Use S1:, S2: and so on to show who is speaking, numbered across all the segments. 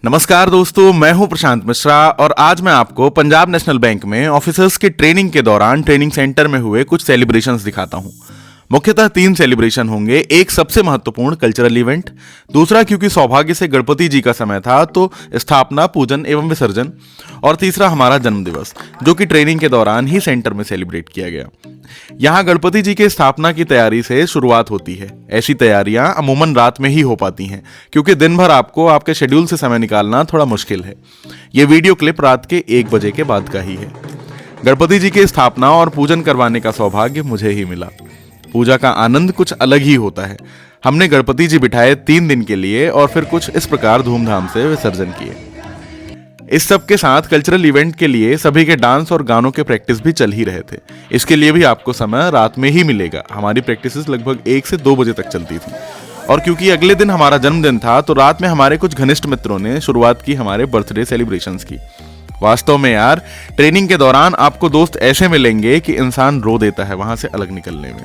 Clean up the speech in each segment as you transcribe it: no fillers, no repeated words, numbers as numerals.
S1: नमस्कार दोस्तों, मैं हूं प्रशांत मिश्रा और आज मैं आपको पंजाब नेशनल बैंक में ऑफिसर्स के ट्रेनिंग के दौरान ट्रेनिंग सेंटर में हुए कुछ सेलिब्रेशंस दिखाता हूं। मुख्यतः 3 सेलिब्रेशन होंगे। एक सबसे महत्वपूर्ण कल्चरल इवेंट, दूसरा क्योंकि सौभाग्य से गणपति जी का समय था तो स्थापना, पूजन एवं विसर्जन, और तीसरा हमारा जन्मदिवस जो कि ट्रेनिंग के दौरान ही सेंटर में सेलिब्रेट किया गया। यहाँ गणपति जी के स्थापना की तैयारी से शुरुआत होती है। ऐसी तैयारियां अमूमन रात में ही हो पाती हैं क्योंकि दिन भर आपको आपके शेड्यूल से समय निकालना थोड़ा मुश्किल है। ये वीडियो क्लिप रात के 1 बजे के बाद का ही है। गणपति जी की स्थापना और पूजन करवाने का सौभाग्य मुझे ही मिला। पूजा का आनंद कुछ अलग ही होता है। हमने गणपति जी बिठाए 3 दिन के लिए और फिर कुछ इस प्रकार धूमधाम से विसर्जन किए। इस सब के साथ कल्चरल इवेंट के लिए सभी के डांस और गानों के प्रैक्टिस भी चल ही रहे थे। इसके लिए भी आपको समय रात में ही मिलेगा। हमारी प्रैक्टिसेस लगभग 1 से 2 बजे तक चलती थी और क्योंकि अगले दिन हमारा जन्मदिन था तो रात में हमारे कुछ घनिष्ठ मित्रों ने शुरुआत की हमारे बर्थडे सेलिब्रेशंस की। वास्तव में यार, ट्रेनिंग के दौरान आपको दोस्त ऐसे मिलेंगे कि इंसान रो देता है वहां से अलग निकलने में।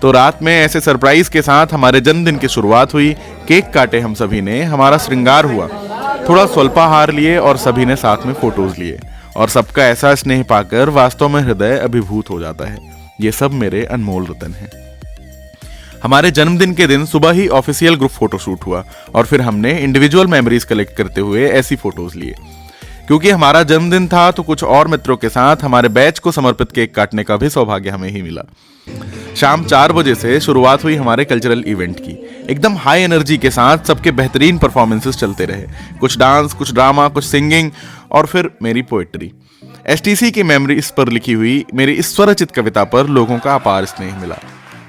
S1: तो रात में ऐसे सरप्राइज के साथ हमारे जन्मदिन की शुरुआत हुई। केक काटे हम सभी ने, हमारा श्रृंगार हुआ, थोड़ा स्वल्पाहार लिए और सभी ने साथ में फोटोज लिए और सबका ऐसा स्नेह पाकर वास्तव में हृदय अभिभूत हो जाता है। ये सब मेरे अनमोल रतन हैं। हमारे जन्मदिन के दिन सुबह ही ऑफिशियल ग्रुप फोटो शूट हुआ और फिर हमने इंडिविजुअल मेमोरीज कलेक्ट करते हुए ऐसी फोटोज लिए। क्योंकि हमारा जन्मदिन था तो कुछ और मित्रों के साथ हमारे बैच को समर्पित केक काटने का भी सौभाग्य हमें ही मिला। शाम 4 बजे से शुरुआत हुई हमारे कल्चरल इवेंट की। एकदम हाई एनर्जी के साथ सबके बेहतरीन परफॉर्मेंसेस चलते रहे। कुछ डांस, कुछ ड्रामा, कुछ सिंगिंग और फिर मेरी पोएट्री। एसटीसी की मेमोरीज पर लिखी हुई मेरी इस स्वरचित कविता पर लोगों का अपार स्नेह मिला।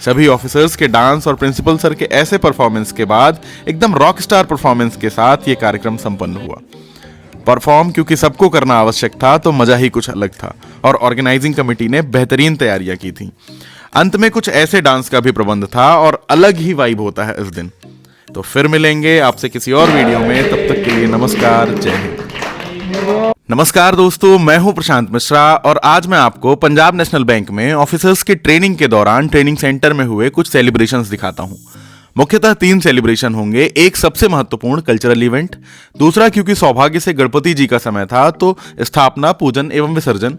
S1: सभी ऑफिसर्स के डांस और प्रिंसिपल सर के ऐसे परफॉर्मेंस के बाद एकदम रॉक स्टार परफॉर्मेंस के साथ ये कार्यक्रम संपन्न हुआ। परफॉर्म क्योंकि सबको करना आवश्यक था तो मजा ही कुछ अलग था और ऑर्गेनाइजिंग कमेटी ने बेहतरीन तैयारियां की थी। अंत में कुछ ऐसे डांस का भी प्रबंध था और अलग ही वाइब होता है इस दिन। तो फिर मिलेंगे आपसे किसी और वीडियो में, तब तक के लिए नमस्कार, जय हिंद। नमस्कार दोस्तों, मैं हूं प्रशांत मिश्रा और आज मैं आपको पंजाब नेशनल बैंक में ऑफिसर्स के ट्रेनिंग के दौरान ट्रेनिंग सेंटर में हुए कुछ सेलिब्रेशंस दिखाता हूं। मुख्यतः 3 सेलिब्रेशन होंगे। एक सबसे महत्वपूर्ण कल्चरल इवेंट, दूसरा क्योंकि सौभाग्य से गणपति जी का समय था तो स्थापना, पूजन एवं विसर्जन,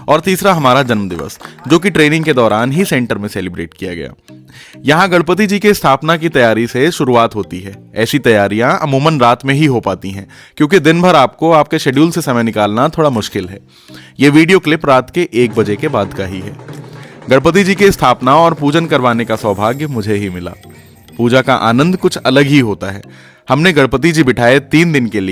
S1: और तीसरा हमारा जन्मदिवस जो कि ट्रेनिंग के दौरान ही सेंटर में सेलिब्रेट किया गया। यहाँ गणपति जी के स्थापना की तैयारी से शुरुआत होती है। ऐसी तैयारियां अमूमन रात में ही हो पाती हैं क्योंकि दिन भर आपको आपके शेड्यूल से समय निकालना थोड़ा मुश्किल है। ये वीडियो क्लिप रात के 1 बजे के बाद का ही है। गणपति जी की स्थापना और पूजन करवाने का सौभाग्य मुझे ही मिला। पूजा का आनंद कुछ अलग ही होता है। हमने गणपति जी बिठाए 3 दिन के लिए।